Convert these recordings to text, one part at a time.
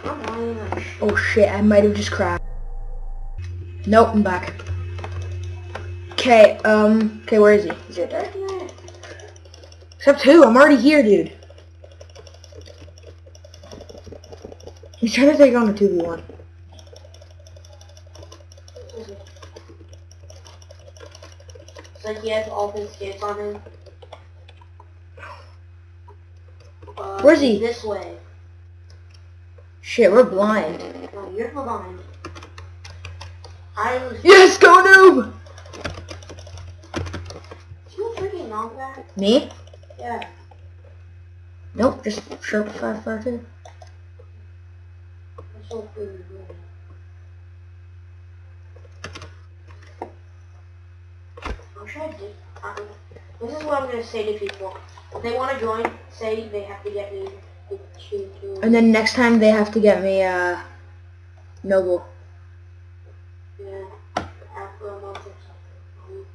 I'm lying on shit. Oh shit, I might have just crashed. Nope, I'm back. Okay, okay, where is he? Is he there? Except who? I'm already here, dude. He's trying to take on a 2v1. It's like he has all his kids on him. Where's he? This way. Shit, we're blind. No, you're blind. Yes, go noob! You freaking knock that? Me? Yeah. Nope, just sharp 552. That's so freaking good. I'm trying to do... this is what I'm going to say to people. If they want to join, say they have to get me to... And then next time they have to get me, Noble. Yeah. After a month or something.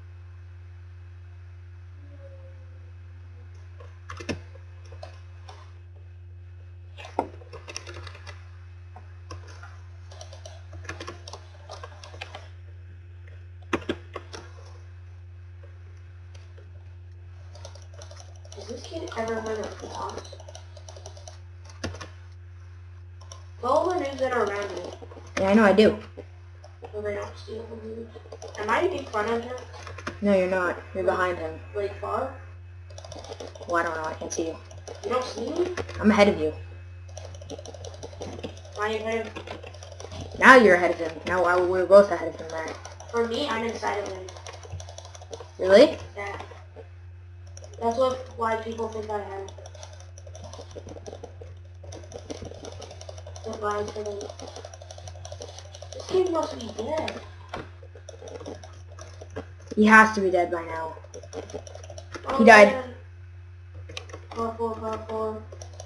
Has this kid ever heard of vlogs? All the news that are around me, Yeah, I know I do. so they don't steal the news. Am I in front of him? No, you're not. You're behind him. Like far? Well, I don't know. I can't see you. You don't see me? I'm ahead of you. Am I ahead of... Now you're ahead of him. Now we're both ahead of him there. For me, I'm inside of him. Really? Yeah. That's why people think I am. The lies for them. This kid must be dead. He has to be dead by now. Oh, He died. man. Car 4,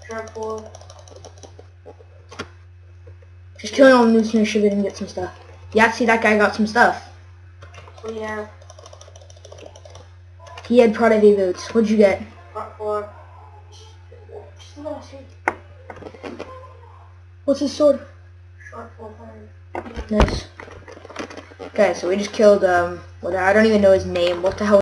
truck 4. Just killing all the noobs to make sure they didn't get some stuff. Yeah, see, that guy got some stuff. Oh yeah, He had Prada V boots. What'd you get? car 4. What's his sword? Short 4 Nice. Okay, so we just killed, I don't even know his name. What the hell?